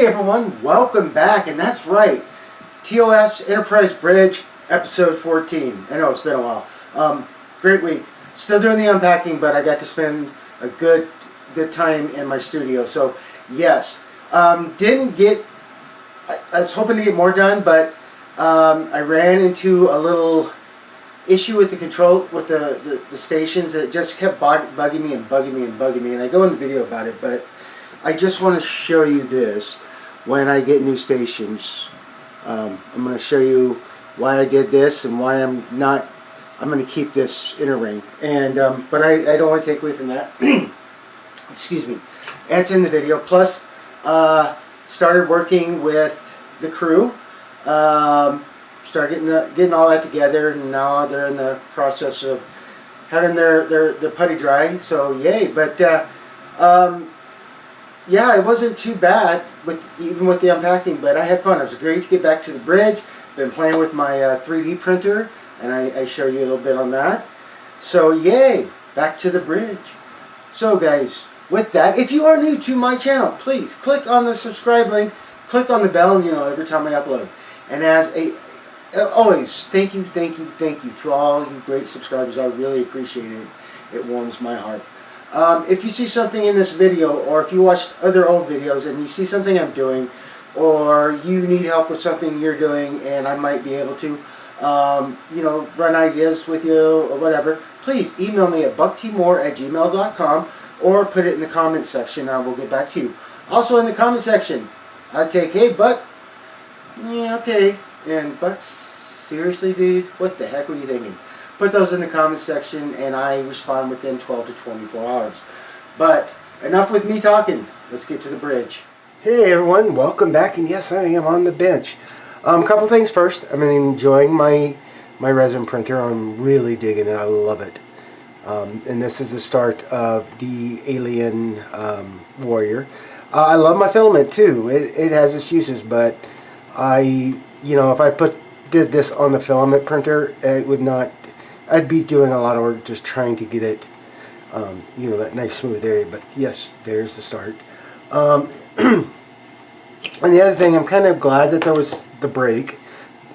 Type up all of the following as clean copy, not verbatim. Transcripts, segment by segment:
Hey everyone, welcome back, and that's right, TOS Enterprise Bridge, episode 14. I know, it's been a while. Great week. Still doing the unpacking, but I got to spend a good time in my studio. So, yes, didn't get, I was hoping to get more done, but I ran into a little issue with the control, with the stations. It just kept bugging me and bugging me and bugging me, and I go in the video about it, but I just want to show you this when I get new stations. I'm going to show you why I did this and why I'm going to keep this inner ring. And but I don't want to take away from that. Excuse me. And it's in the video. Plus, started working with the crew. Started getting all that together, and now they're in the process of having their putty dry. So yay! But yeah, it wasn't too bad even with the unpacking, but I had fun. It was great to get back to the bridge. Been playing with my 3D printer, and I show you a little bit on that. So yay, back to the bridge. So guys, with that, if you are new to my channel, please click on the subscribe link, click on the bell, and every time I upload. And as always, thank you to all you great subscribers. I really appreciate it. It warms my heart. If you see something in this video, or if you watched other old videos and you see something I'm doing, or you need help with something you're doing and I might be able to, run ideas with you or whatever, please email me at bucktmore@gmail.com or put it in the comment section. I will get back to you. Also in the comment section, I take, hey Buck, yeah, okay, and Buck, seriously dude, what the heck were you thinking? Put those in the comment section, and I respond within 12 to 24 hours. But enough with me talking. Let's get to the bridge. Hey everyone, welcome back, and yes, I am on the bench. A couple things first. I'm enjoying my resin printer. I'm really digging it. I love it. And this is the start of the Alien Warrior. I love my filament too. It has its uses, but if I did this on the filament printer, it would not. I'd be doing a lot of work just trying to get it, that nice smooth area. But yes, there's the start. And the other thing, I'm kind of glad that there was the break,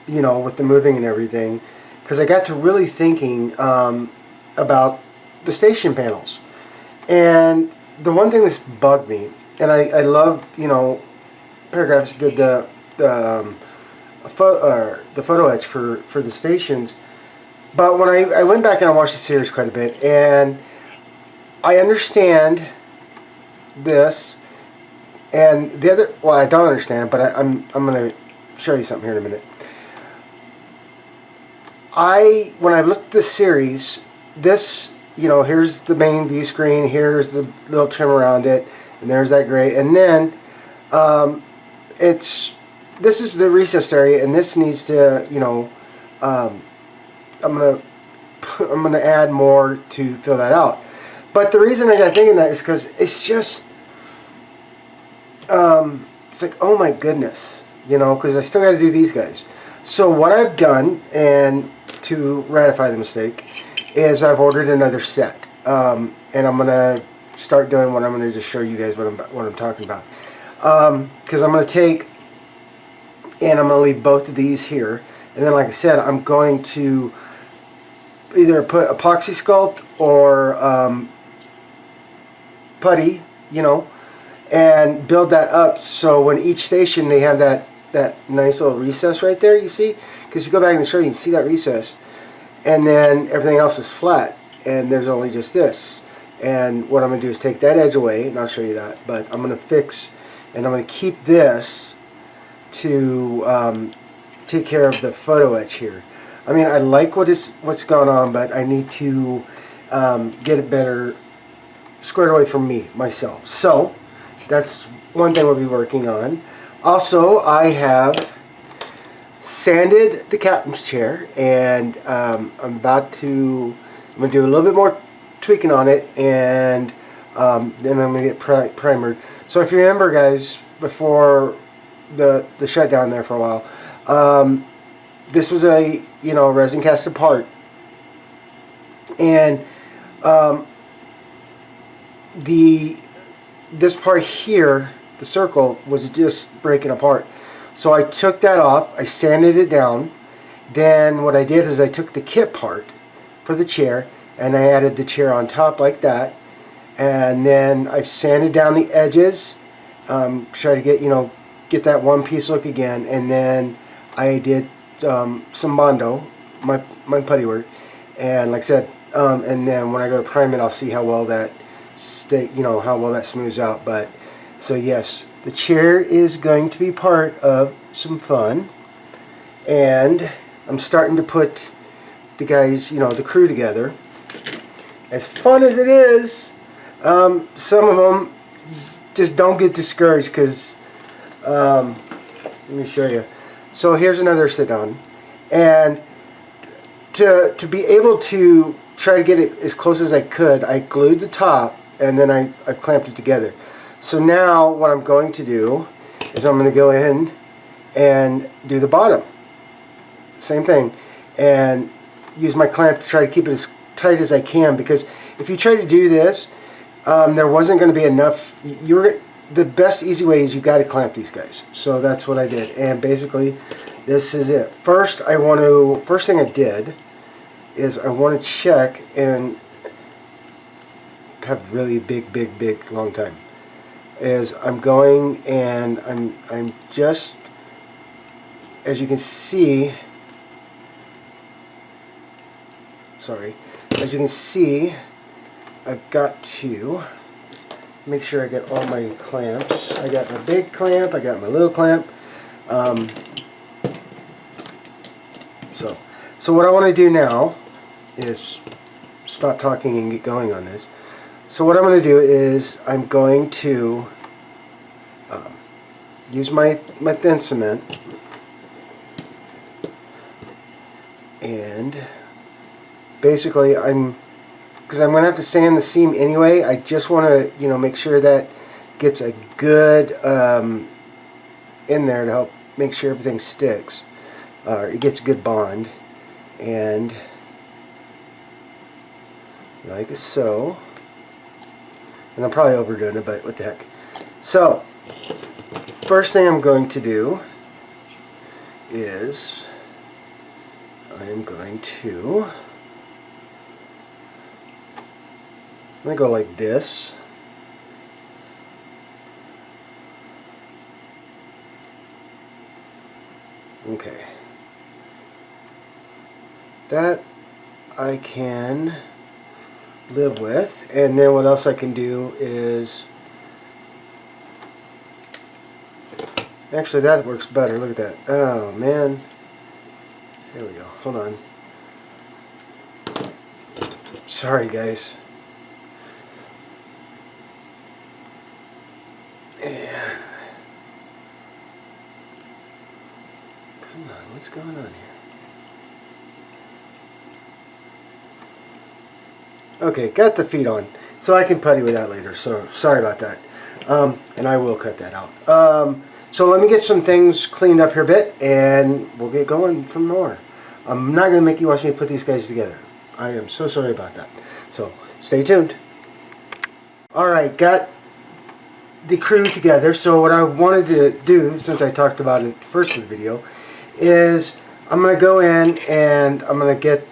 with the moving and everything, because I got to really thinking about the station panels. And the one thing that's bugged me, and I love, Paragraphs did the photo etch for the stations. But when I went back and I watched the series quite a bit, and I understand this, and the other, well, I don't understand, but I'm going to show you something here in a minute. When I looked at this series, this, here's the main view screen, here's the little trim around it, and there's that gray, and then this is the recessed area, and this needs to, I'm gonna add more to fill that out. But the reason I got thinking that is because it's just it's like, oh my goodness, because I still got to do these guys. So what I've done, and to ratify the mistake, is I've ordered another set, and I'm gonna start doing what I'm gonna just show you guys what I'm talking about, because I'm gonna take and I'm gonna leave both of these here, and then like I said, I'm going to either put epoxy sculpt or putty, and build that up so when each station they have that nice little recess right there, you see, because if you go back in the show, you can see that recess, and then everything else is flat, and there's only just this. And what I'm going to do is take that edge away, and I'll show you that, but I'm going to fix, and I'm going to keep this to take care of the photo etch here. I like what's going on, but I need to get it better squared away from myself. So that's one thing we'll be working on. Also, I have sanded the captain's chair, and I'm going to do a little bit more tweaking on it, and then I'm going to get primered. So if you remember, guys, before the shutdown there for a while, this was a resin casted part, and this part here the circle was just breaking apart. So I took that off, I sanded it down. Then what I did is I took the kit part for the chair and I added the chair on top like that. And then I sanded down the edges, try to get, get that one piece look again. And then I did some Bondo, my putty work. And like I said, and then when I go to prime it, I'll see how well that how well that smooths out. But so yes, the chair is going to be part of some fun, and I'm starting to put the guys, the crew together. As fun as it is, some of them just don't get discouraged because, let me show you. So here's another sit down, and to be able to try to get it as close as I could, I glued the top and then I clamped it together. So now what I'm going to do is I'm going to go in and do the bottom. Same thing. And use my clamp to try to keep it as tight as I can, because if you try to do this, there wasn't going to be enough. The best easy way is you got to clamp these guys. So that's what I did. And basically this is it. First thing I did is I want to check and have really big long time. Is I'm going and I'm just, as you can see, as you can see, I've got to make sure I get all my clamps. I got my big clamp, I got my little clamp. So what I want to do now is stop talking and get going on this. So what I'm going to do is I'm going to use my thin cement, and basically because I'm going to have to sand the seam anyway, I just want to make sure that gets a good in there to help make sure everything sticks. It gets a good bond, and like so. And I'm probably overdoing it, but what the heck. So, first thing I'm going to do is I'm going to go like this. Okay. That I can live with. And then what else I can do is, actually that works better. Look at that. Oh man, there we go. Hold on, sorry guys. And come on, what's going on here? Okay, got the feet on, so I can putty with that later, so sorry about that. And I will cut that out. So let me get some things cleaned up here a bit, and we'll get going from more. I'm not going to make you watch me put these guys together. I am so sorry about that. So stay tuned. Alright, got the crew together. So what I wanted to do, since I talked about it first of the video, is I'm going to go in and I'm going to get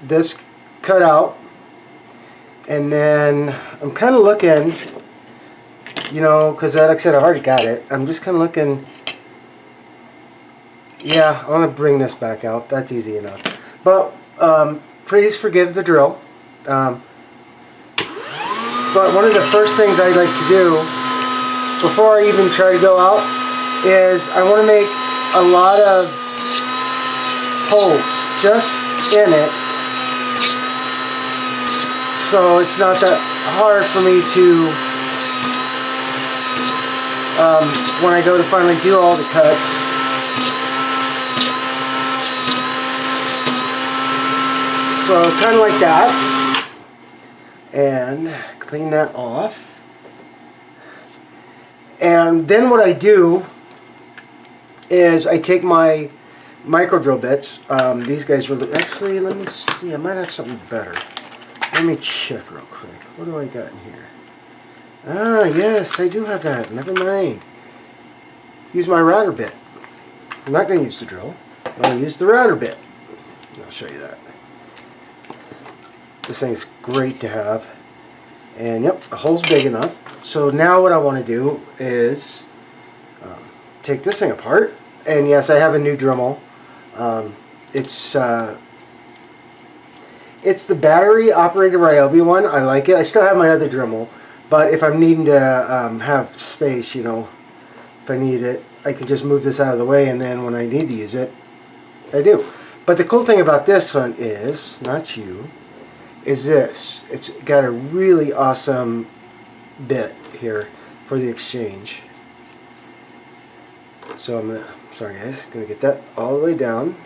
this cut out. And then I'm kind of looking, because like I said, I've already got it. I'm just kind of looking, yeah, I want to bring this back out. That's easy enough. But please forgive the drill. But one of the first things I like to do, before I even try to go out, is I want to make a lot of holes just in it. So it's not that hard for me to, when I go to finally do all the cuts. So kind of like that. And clean that off. And then what I do is I take my micro drill bits. These guys really, actually, let me see, I might have something better. Let me check real quick. What do I got in here? Ah, yes, I do have that. Never mind. Use my router bit. I'm not going to use the drill. I'm going to use the router bit. I'll show you that. This thing's great to have. And yep, the hole's big enough. So now what I want to do is take this thing apart. And yes, I have a new Dremel. It's the battery operated Ryobi one. I like it. I still have my other Dremel, but if I'm needing to have space, you know, if I need it, I can just move this out of the way, and then when I need to use it, I do. But the cool thing about this one is, not you, is this. It's got a really awesome bit here for the exchange. So I'm gonna, sorry guys, gonna get that all the way down.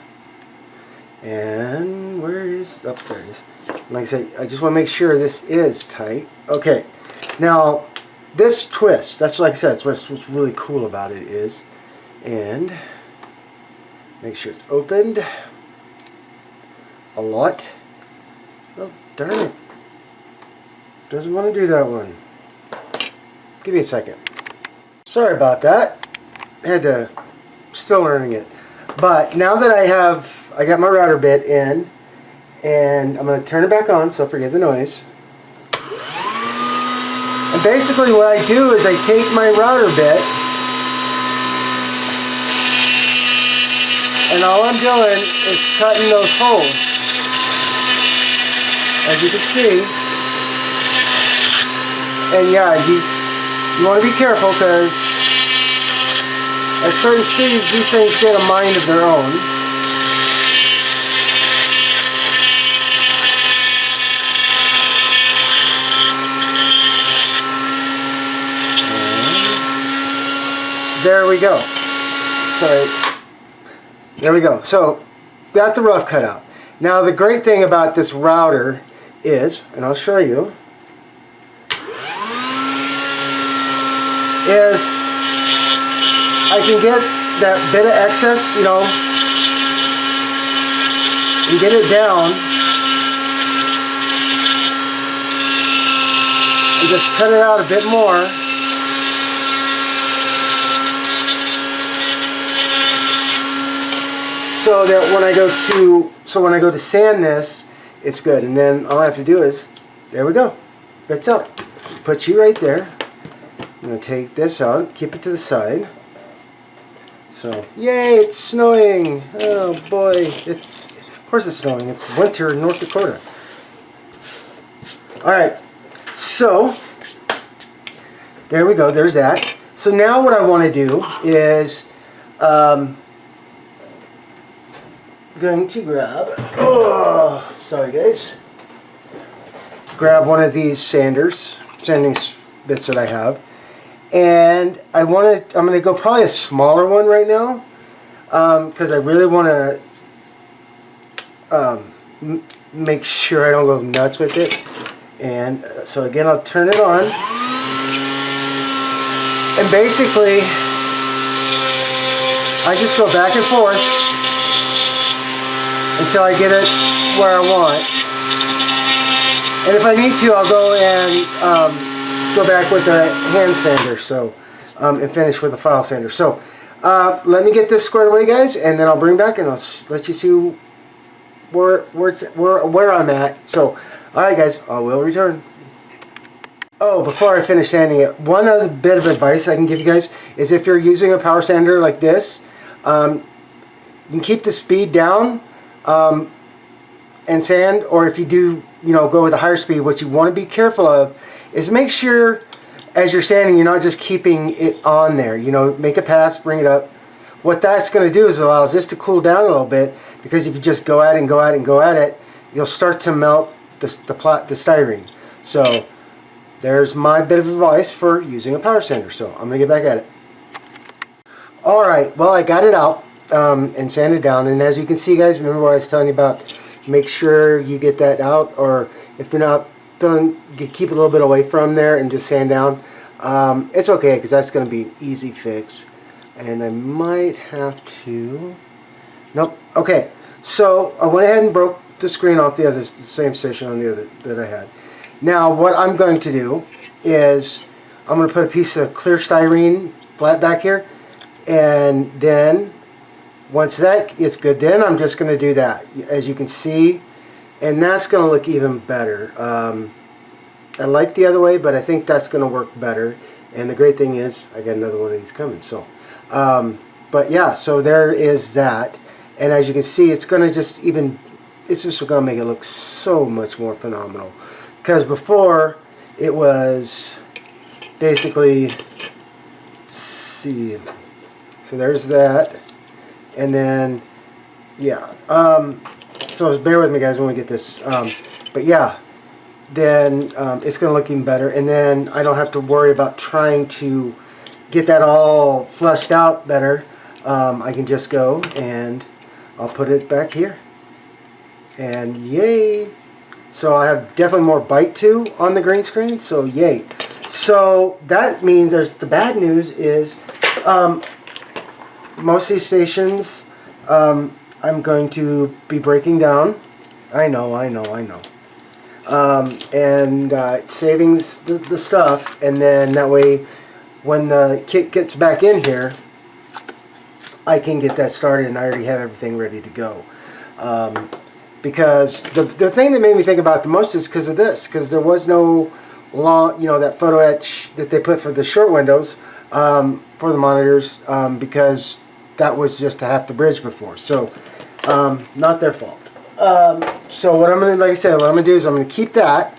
And where is, oh, there it is. Like I said, I just want to make sure this is tight. Okay, now this twist, that's like I said, that's what's really cool about it is, and make sure it's opened a lot. Oh, darn it. Doesn't want to do that one. Give me a second. Sorry about that. Still learning it. But now that I got my router bit in, and I'm going to turn it back on, so forgive the noise. And basically what I do is I take my router bit, and all I'm doing is cutting those holes. As you can see. And yeah, you want to be careful because at certain speeds these things get a mind of their own. There we go. Sorry. There we go. So, got the rough cut out. Now the great thing about this router is, and I'll show you, is I can get that bit of excess, you know, and get it down, and just cut it out a bit more. So that when I go to sand this, it's good. And then all I have to do is, there we go, bits up. Put you right there. I'm going to take this out, keep it to the side. So, yay, it's snowing. Oh boy, of course it's snowing. It's winter in North Dakota. Alright, so, there we go, there's that. So now what I want to do is, going to grab, oh, sorry guys, grab one of these sanding bits that I have, and I'm going to go probably a smaller one right now, because I really want to make sure I don't go nuts with it. And so again, I'll turn it on, and basically I just go back and forth until I get it where I want. And if I need to, I'll go and go back with a hand sander, so and finish with a file sander. So let me get this squared away, guys, and then I'll bring back and I'll let you see where I'm at. So, all right, guys, I will return. Oh, before I finish sanding it, one other bit of advice I can give you guys is if you're using a power sander like this, you can keep the speed down and sand, or if you do, you know, go with a higher speed, what you want to be careful of is make sure as you're sanding you're not just keeping it on there. You know, make a pass, bring it up. What that's going to do is allows this to cool down a little bit, because if you just go at it and go at it and go at it, you'll start to melt the styrene. So there's my bit of advice for using a power sander. So I'm going to get back at it. Alright, well, I got it out and sanded down, and as you can see, guys, remember what I was telling you about, make sure you get that out, or if you're not feeling, keep it a little bit away from there and just sand down. It's okay, because that's going to be an easy fix. And I might have to, nope, okay, so I went ahead and broke the screen off the same station on the other that I had. Now what I'm going to do is I'm going to put a piece of clear styrene flat back here, and then once that gets good, then I'm just going to do that, as you can see, and that's going to look even better. I like the other way, but I think that's going to work better. And the great thing is, I got another one of these coming. So, but yeah, so there is that. And as you can see, it's going to just even, it's just going to make it look so much more phenomenal. Because before, it was basically, see, so there's that. And then, yeah. So bear with me, guys, when we get this. But yeah. Then it's going to look even better, and then I don't have to worry about trying to get that all flushed out better. I can just go and I'll put it back here, and yay. So I have definitely more bite too on the green screen, so yay. So that means there's the bad news is most of these stations I'm going to be breaking down. I know. And saving the stuff, and then that way when the kit gets back in here, I can get that started, and I already have everything ready to go. Because the thing that made me think about it the most is because of this, because there was no long, that photo etch that they put for the short windows for the monitors, because that was just half the bridge before, so not their fault. So what I'm gonna, like I said, what I'm gonna do is I'm gonna keep that,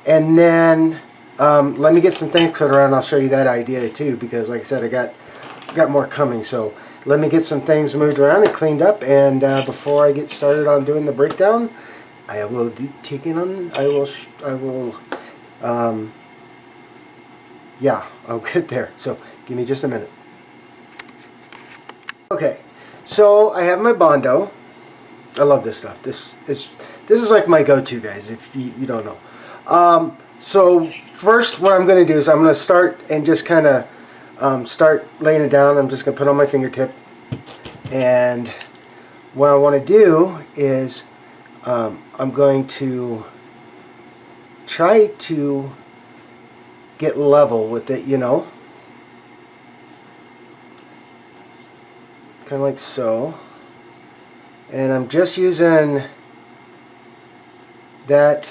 and then let me get some things put around. I'll show you that idea too, because like I said, I got more coming. So let me get some things moved around and cleaned up, and before I get started on doing the breakdown, I will yeah, I'll get there. So give me just a minute. Okay, so I have my Bondo. I love this stuff. This is like my go-to, guys, if you don't know. So first what I'm going to do is I'm going to start and just kind of start laying it down. I'm just going to put on my fingertip. And what I want to do is I'm going to try to get level with it, kind of like so. And I'm just using that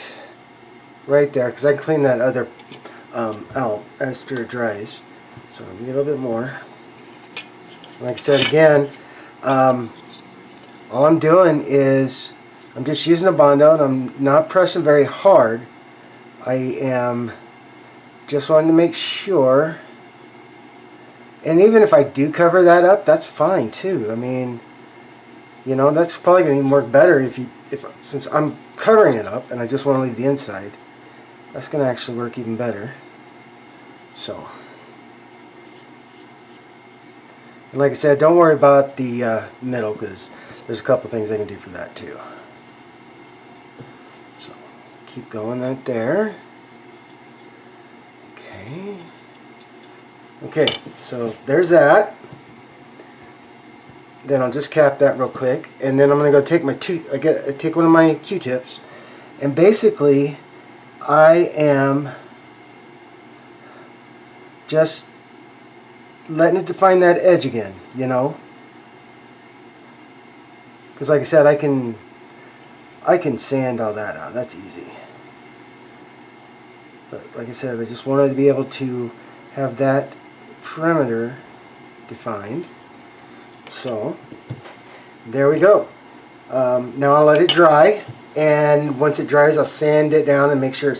right there because I can clean that other out after it dries. So I'm gonna get a little bit more. Like I said again, all I'm doing is I'm just using a Bondo, and I'm not pressing very hard. I am just wanting to make sure. And even if I do cover that up, that's fine too. I mean, that's probably going to work better since I'm covering it up and I just want to leave the inside. That's going to actually work even better. So, and like I said, don't worry about the middle, because there's a couple things I can do for that too. So, keep going right there. Okay, so there's that. Then I'll just cap that real quick, and then I'm gonna go take take one of my Q-tips, and basically I am just letting it define that edge again, because like I said, I can sand all that out. That's easy. But like I said, I just wanted to be able to have that perimeter defined. So there we go. Now I'll let it dry, and once it dries I'll sand it down and make sure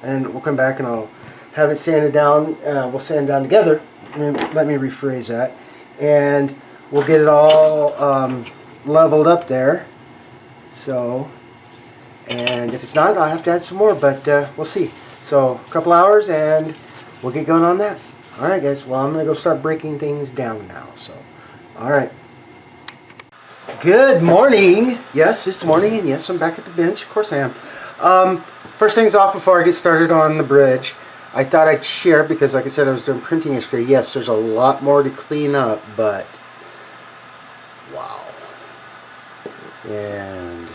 and we'll come back and I'll have it sanded down. We'll sand it down together. Let me rephrase that, and we'll get it all leveled up there. So, and if it's not, I'll have to add some more, but we'll see. So a couple hours and we'll get going on that. Alright guys, well I'm going to go start breaking things down now. So, alright. Good morning. Yes, it's morning, and yes, I'm back at the bench. Of course I am. First things off before I get started on the bridge, I thought I'd share, because like I said, I was doing printing yesterday. Yes, there's a lot more to clean up, but wow. And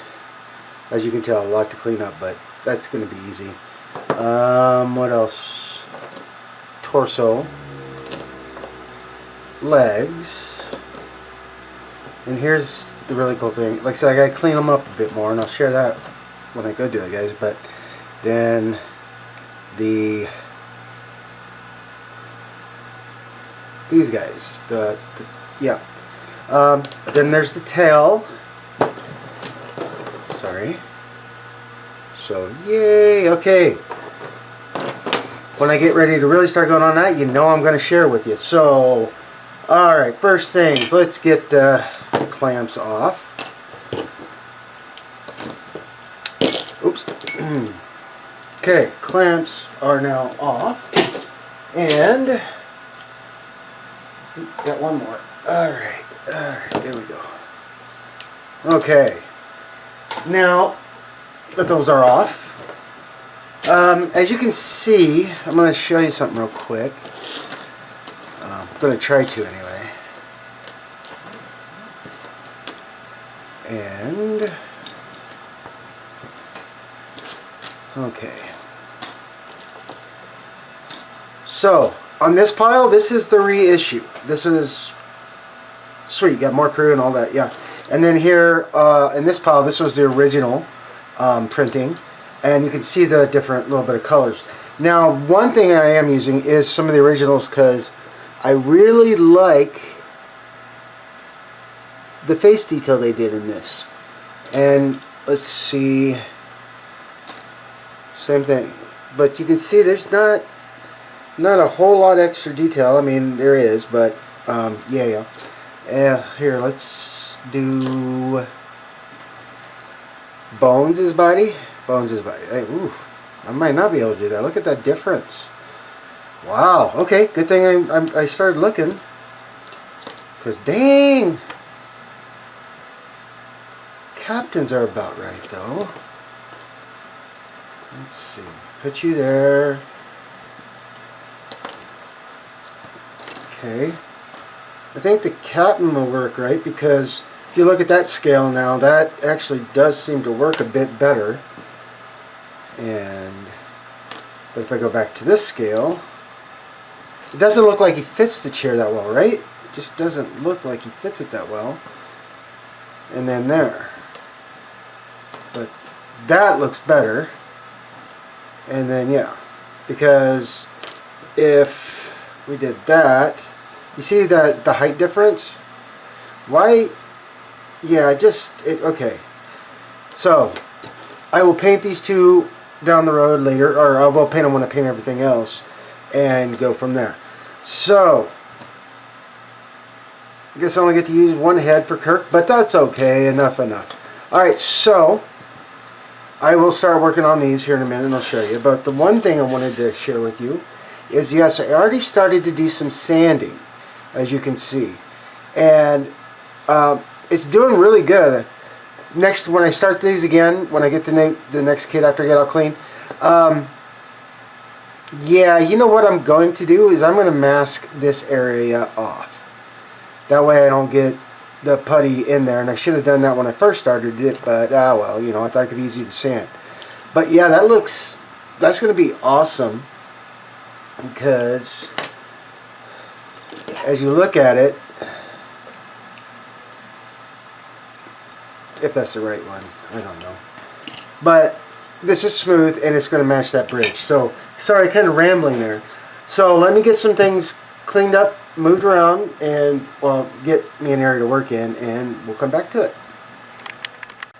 as you can tell, a lot to clean up, but that's going to be easy. What else? torso, legs, and here's the really cool thing. Like I said, I gotta clean them up a bit more, and I'll share that when I go do it, guys. But then these guys, yeah. Then there's the tail. Sorry. So yay. Okay. When I get ready to really start going on that, you know I'm going to share with you. So, alright, first things, let's get the clamps off. Oops. Okay, clamps are now off. And, got one more. Alright, there we go. Okay. Now that those are off, as you can see, I'm going to show you something real quick. I'm going to try to anyway. And, okay. So, on this pile, this is the reissue. This is sweet. You got more crew and all that, yeah. And then here, in this pile, this was the original printing. And you can see the different little bit of colors. Now, one thing I am using is some of the originals because I really like the face detail they did in this. And let's see, same thing. But you can see there's not a whole lot extra detail. I mean, there is, but yeah. Here, let's do Bones' body. Bones' body. Hey, ooh, I might not be able to do that. Look at that difference. Wow. Okay, good thing I started looking. Because dang, captains are about right though. Let's see. Put you there. Okay. I think the captain will work right because if you look at that scale now, that actually does seem to work a bit better. But if I go back to this scale, it doesn't look like he fits the chair that well, right? It just doesn't look like he fits it that well. And then there. But that looks better. And then, yeah. Because if we did that, you see the height difference? Why? Yeah, okay. So, I will paint these two down the road later, or I will paint them when I paint everything else, and go from there. So, I guess I only get to use one head for Kirk, but that's okay. Enough. Alright, so, I will start working on these here in a minute, and I'll show you. But the one thing I wanted to share with you is, yes, I already started to do some sanding, as you can see. And it's doing really good. Next, when I start these again, when I get the next kit after I get all clean, yeah, you know what I'm going to do is I'm going to mask this area off. That way I don't get the putty in there, and I should have done that when I first started it, but well, you know, I thought it could be easy to sand. But yeah, that's going to be awesome because as you look at it, if that's the right one, I don't know. But this is smooth and it's going to match that bridge. So, sorry, kind of rambling there. So, let me get some things cleaned up, moved around, and, well, get me an area to work in, and we'll come back to it.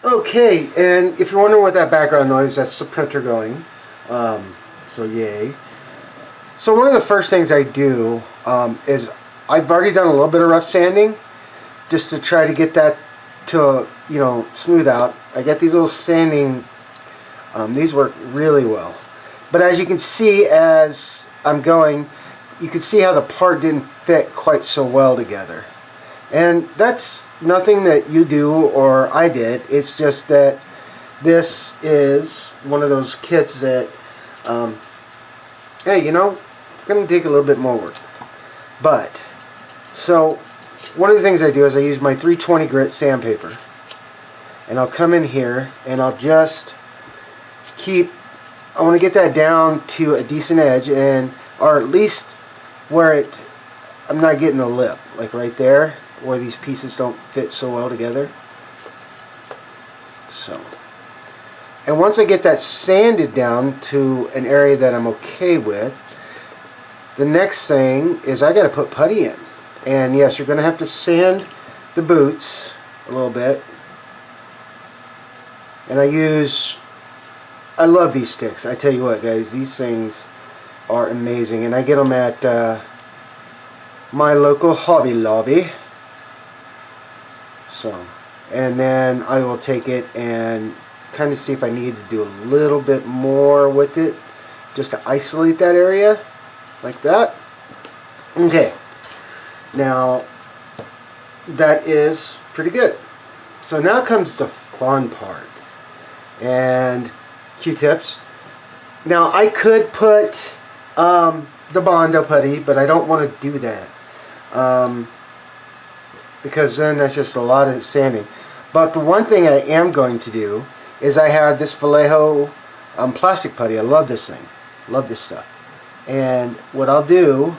Okay, and if you're wondering what that background noise, that's the printer going. So, yay. So, one of the first things I do is I've already done a little bit of rough sanding just to try to get that to, you know, smooth out. I get these little sanding, these work really well. But as you can see as I'm going, you can see how the part didn't fit quite so well together. And that's nothing that you do or I did. It's just that this is one of those kits that, hey, you know, it's going to take a little bit more work. But, so, one of the things I do is I use my 320 grit sandpaper. And I'll come in here and I'll just I want to get that down to a decent edge, and or at least where I'm not getting the lip, like right there, where these pieces don't fit so well together. So, and once I get that sanded down to an area that I'm okay with, the next thing is I got to put putty in. And yes, you're going to have to sand the boots a little bit. And I love these sticks. I tell you what, guys, these things are amazing. And I get them at my local Hobby Lobby. So, and then I will take it and kind of see if I need to do a little bit more with it, just to isolate that area, like that. Okay, now that is pretty good. So now comes the fun part, and Q-tips. Now I could put the Bondo putty, but I don't want to do that because then that's just a lot of sanding. But the one thing I am going to do is I have this Vallejo plastic putty. I love this thing. Love this stuff. And what I'll do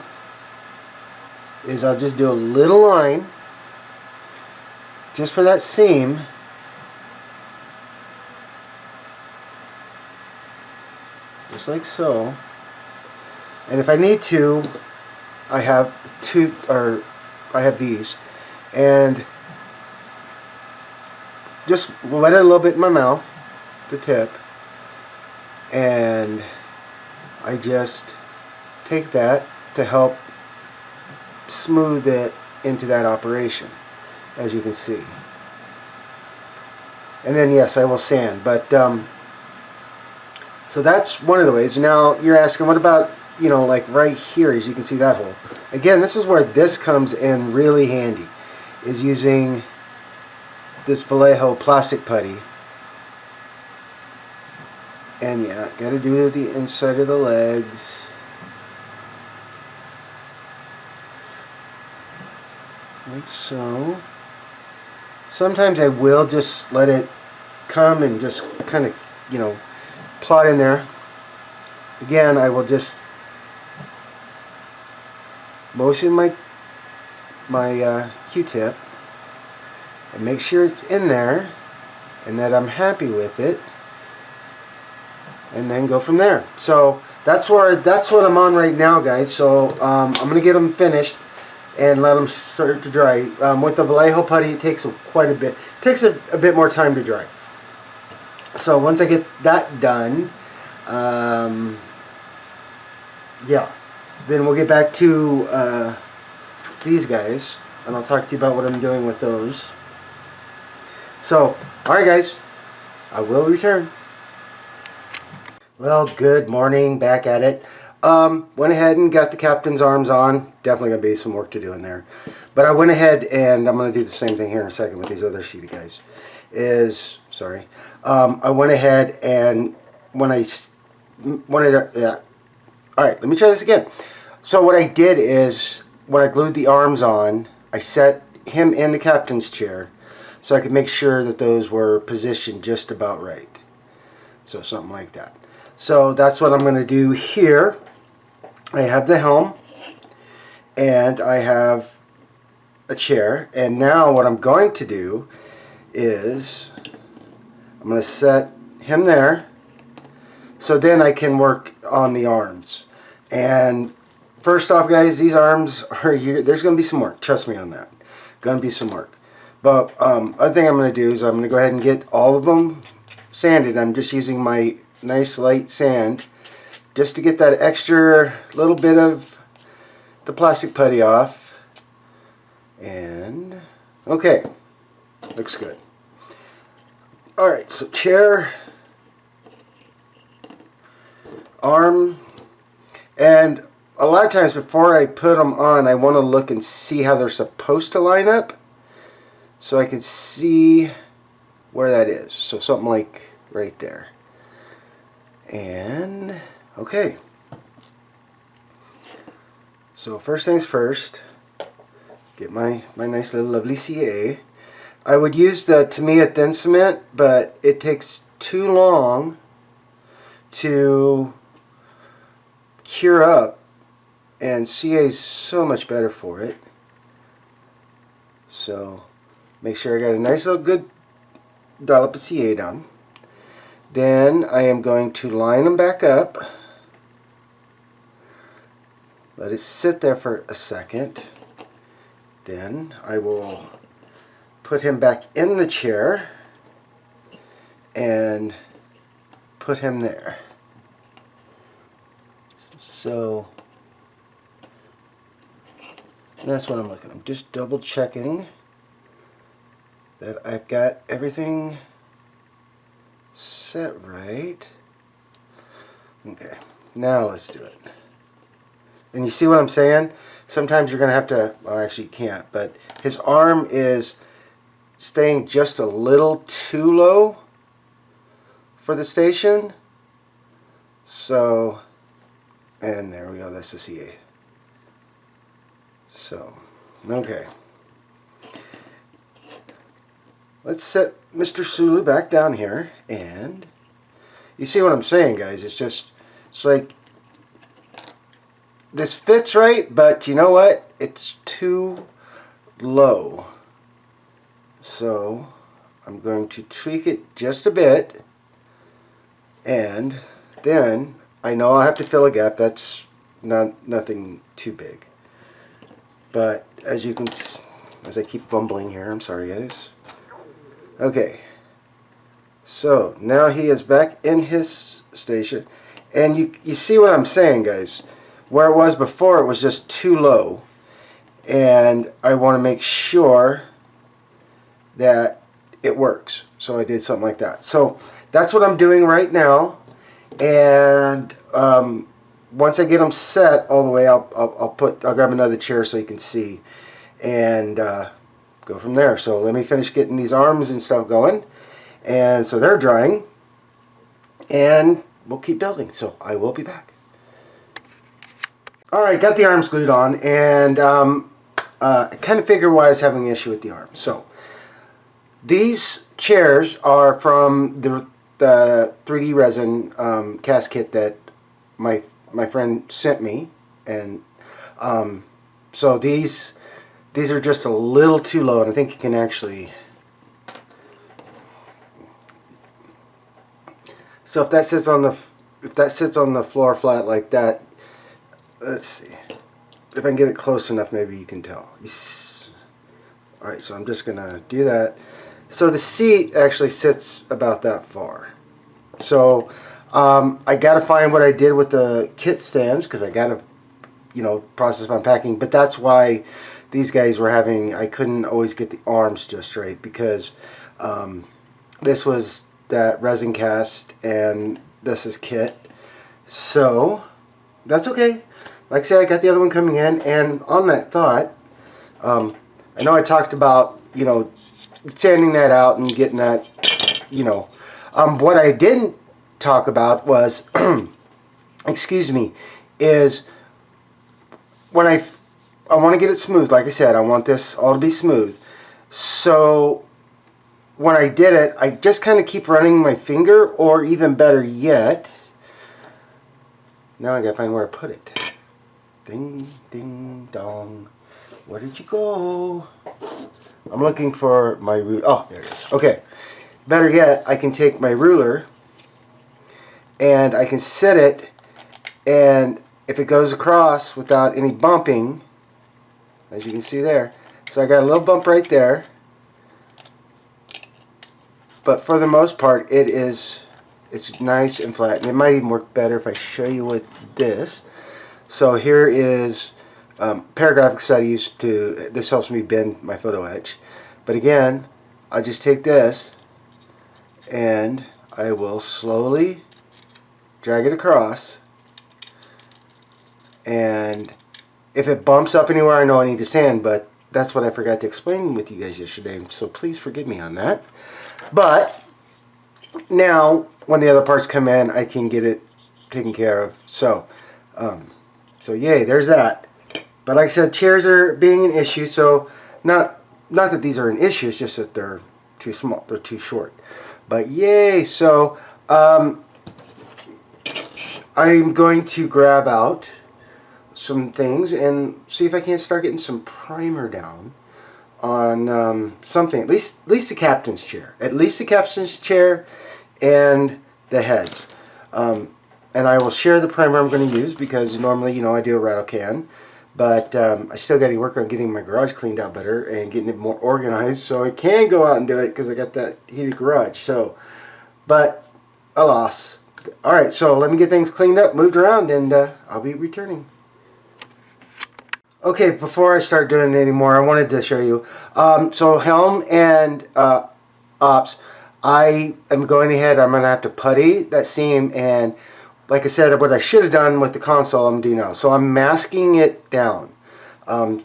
is I'll just do a little line just for that seam. Just like so. And if I need to, I have these. And just wet it a little bit in my mouth, the tip, and I just take that to help smooth it into that operation, as you can see. And then yes, I will sand, but so that's one of the ways. Now you're asking, what about, you know, like right here, as you can see that hole. Again, this is where this comes in really handy, is using this Vallejo plastic putty. And yeah, gotta do the inside of the legs. Like so. Sometimes I will just let it come and just kind of, you know, plot in there. Again, I will just moisten my Q-tip and make sure it's in there and that I'm happy with it, and then go from there. So that's what I'm on right now, guys. So I'm gonna get them finished and let them start to dry. With the Vallejo putty, it takes quite a bit. It takes a bit more time to dry. So once I get that done, yeah, then we'll get back to these guys, and I'll talk to you about what I'm doing with those. So, alright guys, I will return. Well, good morning, back at it. Went ahead and got the captain's arms on. Definitely going to be some work to do in there. But I went ahead and I'm going to do the same thing here in a second with these other seated guys. I went ahead and when I wanted to, yeah. Alright, let me try this again. So what I did is, when I glued the arms on, I set him in the captain's chair so I could make sure that those were positioned just about right. So something like that. So that's what I'm going to do here. I have the helm and I have a chair, and now what I'm going to do is I'm going to set him there so then I can work on the arms. And first off, guys, these arms are here. There's going to be some work. Trust me on that. Going to be some work. But other thing I'm going to do is I'm going to go ahead and get all of them sanded. I'm just using my nice light sand just to get that extra little bit of the plastic putty off. And okay, looks good. Alright, so chair, arm, and a lot of times before I put them on, I want to look and see how they're supposed to line up so I can see where that is. So something like right there. And okay, so first things first, get my nice little lovely CA. I would use the Tamiya thin cement, but it takes too long to cure up And CA is so much better for it. So make sure I got a nice little good dollop of CA down. Then I am going to line them back up. Let it sit there for a second. Then I will put him back in the chair and put him there. So that's what I'm looking. I'm just double checking that I've got everything set right. Okay, now let's do it. And you see what I'm saying? Sometimes you're going to have to, well, actually you can't, but his arm is staying just a little too low for the station. So, and there we go, that's the CA. So, okay. Let's set Mr. Sulu back down here, and you see what I'm saying, guys? It's like, this fits right, but you know what? It's too low. So, I'm going to tweak it just a bit, and then I know I'll have to fill a gap. That's nothing too big. But as you can, as I keep fumbling here, I'm sorry guys. Okay, so now he is back in his station, and you see what I'm saying, guys. Where it was before, it was just too low, and I want to make sure that it works. So I did something like that. So that's what I'm doing right now, and once I get them set all the way, I'll grab another chair so you can see, and go from there. So let me finish getting these arms and stuff going, and so they're drying, and we'll keep building. So I will be back. All right, got the arms glued on, and I kind of figured why I was having an issue with the arms. So these chairs are from the 3D resin cast kit that my friend sent me, and so these are just a little too low, and I think you can actually. So if that sits on the floor flat like that, let's see if I can get it close enough. Maybe you can tell. All right, so I'm just gonna do that. So the seat actually sits about that far. So I got to find what I did with the kit stands, because I got to, process my unpacking. But that's why these guys were having, I couldn't always get the arms just right, because this was that resin cast and this is kit. So that's okay. Like I said, I got the other one coming in, and on that thought, I know I talked about, sanding that out and getting that, what I didn't talk about was, excuse me, is when I want to get it smooth. Like I said, I want this all to be smooth. So when I did it, I just kind of keep running my finger, or even better yet, now I gotta find where I put it. Ding, ding, dong. Where did you go? I'm looking for my ruler. Oh, there it is. Okay. Better yet, I can take my ruler and I can set it, and if it goes across without any bumping, as you can see there, so I got a little bump right there, but for the most part it's nice and flat, and it might even work better if I show you with this. So here is paragraphics that I use to, this helps me bend my photo etch, but again, I just take this and I will slowly drag it across, and if it bumps up anywhere, I know I need to sand, but that's what I forgot to explain with you guys yesterday, so please forgive me on that. But now when the other parts come in, I can get it taken care of. So so yay, there's that. But like I said, chairs are being an issue, so not that these are an issue, it's just that they're too small, they're too short. But yay, so I'm going to grab out some things and see if I can't start getting some primer down on something. At least the captain's chair. At least the captain's chair and the heads. And I will share the primer I'm going to use because normally, you know, I do a rattle can. But I still got to work on getting my garage cleaned out better and getting it more organized so I can go out and do it because I got that heated garage. So, but alas. Alright, so let me get things cleaned up, moved around, and I'll be returning. Okay, before I start doing it anymore, I wanted to show you. So helm and ops, I am going ahead, I'm going to have to putty that seam, and like I said, what I should have done with the console, I'm doing now. So I'm masking it down.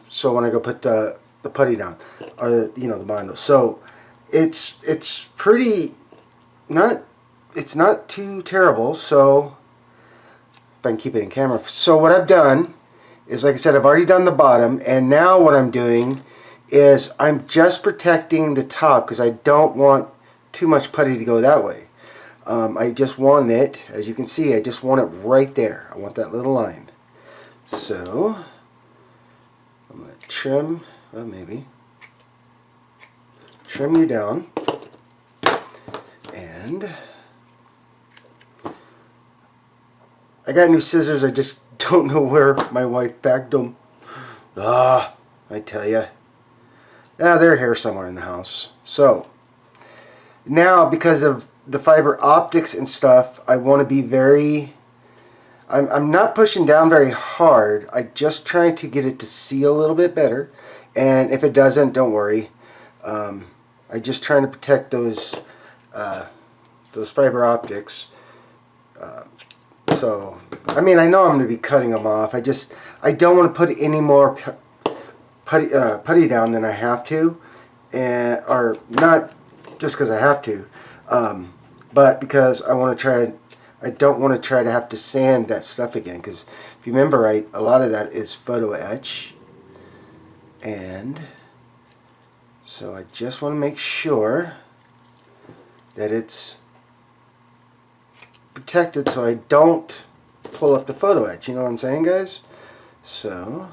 So when I go put the putty down, or you know, the bundle. So it's pretty it's not too terrible. So if I can keep it in camera. So what I've done is, like I said, I've already done the bottom, and now what I'm doing is I'm just protecting the top because I don't want too much putty to go that way. I just want it, as you can see, I just want it right there. I want that little line. So I'm going to trim, well, maybe trim you down, and I got new scissors. I just don't know where my wife packed them. I tell ya. They're here somewhere in the house. So now, because of the fiber optics and stuff, I want to be very, I'm not pushing down very hard. I just trying to get it to seal a little bit better, and if it doesn't, don't worry. I just trying to protect those fiber optics. So I mean, I know I'm going to be cutting them off. I don't want to put any more putty down than I have to, and or not just because I have to. But because I want to try, I don't want to try to have to sand that stuff again. Because if you remember right, a lot of that is photo etch. And so I just want to make sure that it's protected so I don't pull up the photo etch. You know what I'm saying, guys? So,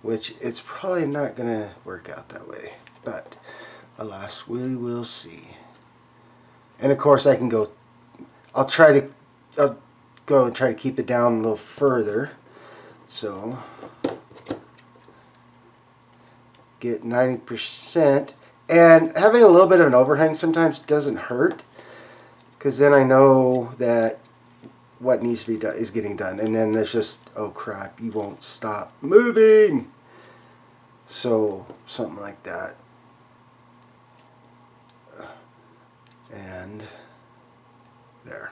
which it's probably not going to work out that way. But alas, we will see. And of course I can go, I'll go and try to keep it down a little further. So get 90%. And having a little bit of an overhang sometimes doesn't hurt, because then I know that what needs to be done is getting done. And then there's just, oh crap, you won't stop moving. So something like that. And there.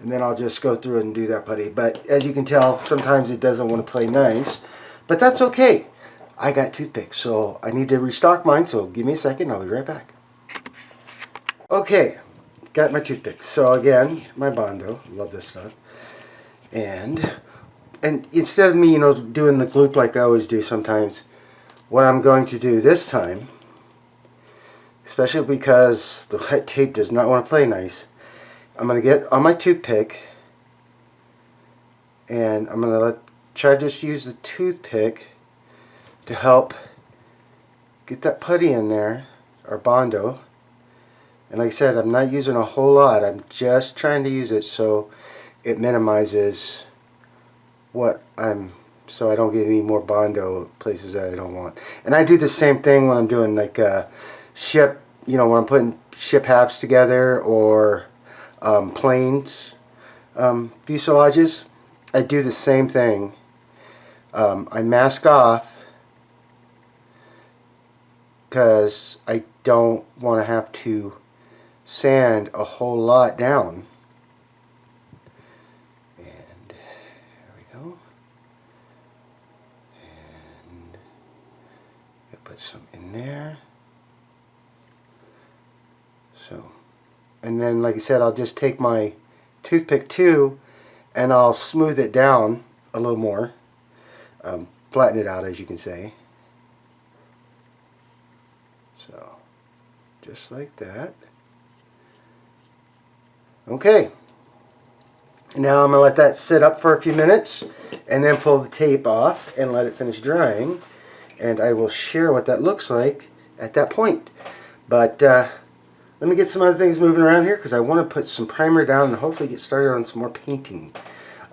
And then I'll just go through and do that putty. But as you can tell, sometimes it doesn't want to play nice. But that's okay. I got toothpicks, so I need to restock mine. So give me a second, I'll be right back. Okay, got my toothpicks. So again, my Bondo. Love this stuff. And instead of me, you know, doing the gloop like I always do sometimes, what I'm going to do this time, especially because the wet tape does not want to play nice, I'm going to get on my toothpick, and I'm going to try to just use the toothpick to help get that putty in there, or Bondo. And like I said, I'm not using a whole lot. I'm just trying to use it so it minimizes so I don't get any more Bondo places that I don't want. And I do the same thing when I'm doing like ship, you know, when I'm putting ship halves together, or planes, fuselages. I do the same thing. I mask off because I don't want to have to sand a whole lot down. And there we go. And I'll put some in there. So, and then like I said, I'll just take my toothpick too, and I'll smooth it down a little more, flatten it out, as you can say. So just like that. Okay, Now I'm going to let that sit up for a few minutes and then pull the tape off and let it finish drying. And I will share what that looks like at that point. But let me get some other things moving around here because I want to put some primer down and hopefully get started on some more painting.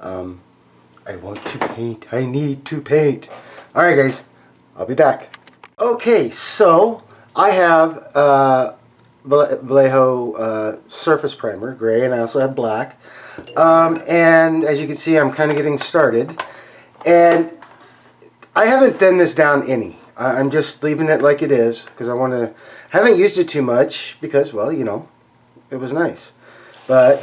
I want to paint. I need to paint. Alright guys, I'll be back. Okay, so I have Vallejo surface primer, gray, and I also have black. And as you can see, I'm kind of getting started. And I haven't thinned this down any. I'm just leaving it like it is because I want to. Haven't used it too much because, well, you know, it was nice. But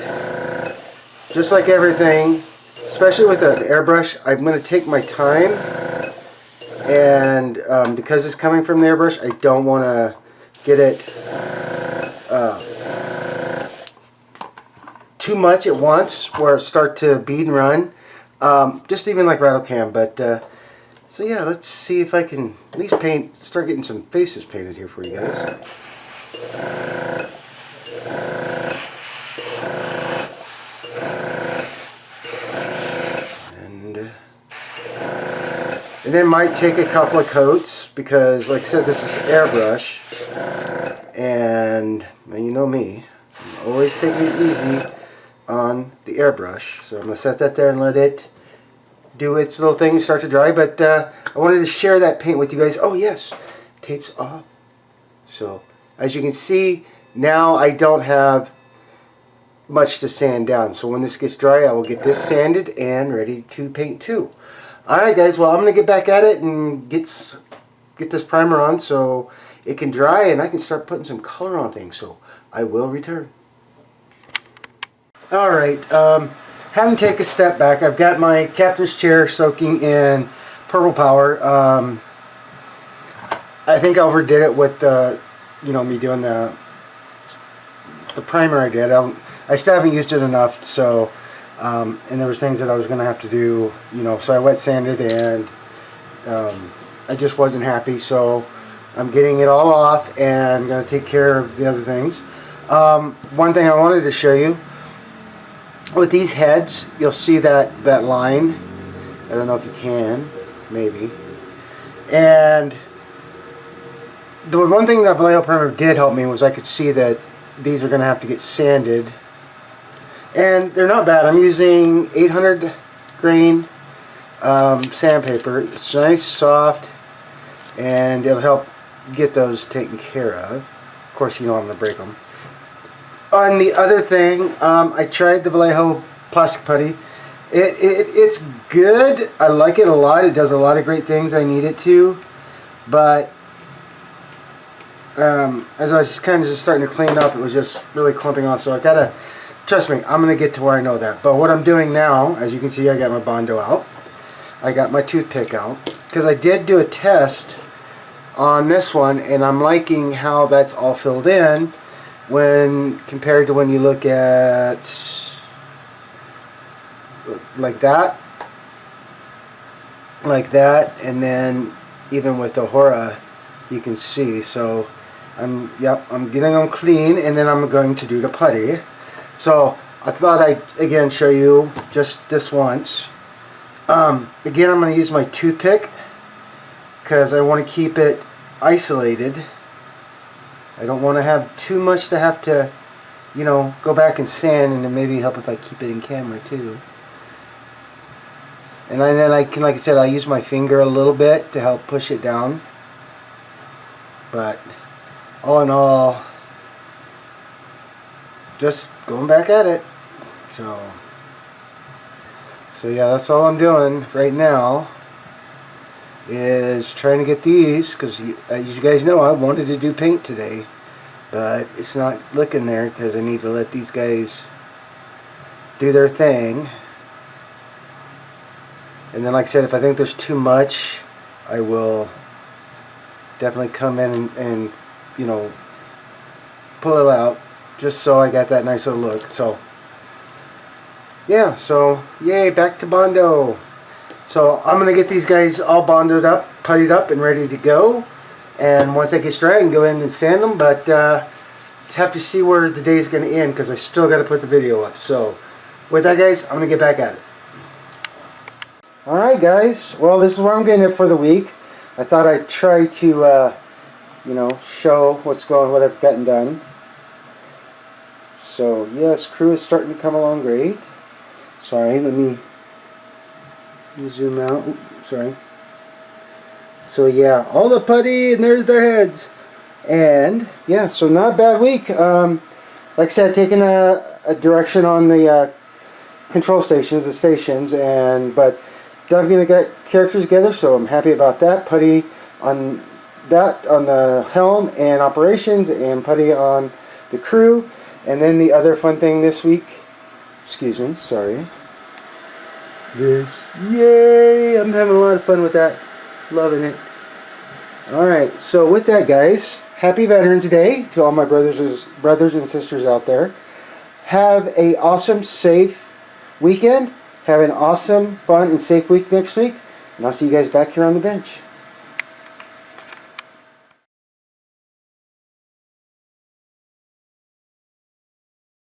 just like everything, especially with an airbrush, I'm going to take my time. And because it's coming from the airbrush, I don't want to get it too much at once where it start to bead and run. Just even like rattle cam, but so yeah, let's see if I can at least start getting some faces painted here for you guys. And then might take a couple of coats because, like I said, this is airbrush, and you know me, I'm always taking it easy on the airbrush. So I'm going to set that there and let it do its little thing and start to dry. But I wanted to share that paint with you guys. Oh yes, tape's off. So as you can see, now I don't have much to sand down. So when this gets dry, I will get this sanded and ready to paint too. Alright guys, well I'm going to get back at it and get this primer on so it can dry and I can start putting some color on things. So I will return. Alright, having to take a step back, I've got my captain's chair soaking in Purple Power. I think I overdid it with me doing the primer I did. I still haven't used it enough, so and there was things that I was going to have to do, so I wet sanded and I just wasn't happy, so I'm getting it all off and I'm going to take care of the other things. One thing I wanted to show you, with these heads, you'll see that line. I don't know if you can, maybe. And the one thing that Vallejo primer did help me was I could see that these are going to have to get sanded. And they're not bad. I'm using 800 grain sandpaper. It's nice, soft, and it'll help get those taken care of. Of course, I'm going to break them. On the other thing, I tried the Vallejo plastic putty. It's good. I like it a lot. It does a lot of great things I need it to. But as I was just starting to clean up, it was just really clumping on. So I gotta. Trust me, I'm going to get to where I know that. But what I'm doing now, as you can see, I got my Bondo out. I got my toothpick out. Because I did do a test on this one, and I'm liking how that's all filled in when compared to when you look at like that, and then even with the Hora, you can see. So I'm getting them clean, and then I'm going to do the putty. So I thought I'd again show you just this once. Again, I'm going to use my toothpick because I want to keep it isolated. I don't want to have too much to have to, go back and sand, and then maybe help if I keep it in camera too. And then I can, like I said, I use my finger a little bit to help push it down. But all in all, just going back at it. So yeah, that's all I'm doing right now, is trying to get these, because as you guys know, I wanted to do paint today, but it's not looking there because I need to let these guys do their thing. And then, like I said, if I think there's too much, I will definitely come in and pull it out, just so I got that nice little look. So yeah, so yay, back to Bondo. So I'm gonna get these guys all bonded up, puttied up, and ready to go. And once it gets dry, I can go in and sand them. But just have to see where the day's gonna end, because I still got to put the video up. So with that, guys, I'm going to get back at it. Alright, guys. Well, this is where I'm getting it for the week. I thought I'd try to, you know, show what I've gotten done. So, yes, crew is starting to come along great. Sorry, let me zoom out. Oops, sorry. So, yeah, all the putty, and there's their heads. And, yeah, so not a bad week. Like I said, taking a direction on the control stations, but definitely got characters together, so I'm happy about that. Putty on the helm and operations, and putty on the crew. And then the other fun thing this week, excuse me, sorry. Yay! I'm having a lot of fun with that. Loving it. Alright, so with that, guys, happy Veterans Day to all my brothers and sisters out there. Have a awesome, safe weekend. Have an awesome, fun, and safe week next week. And I'll see you guys back here on the bench.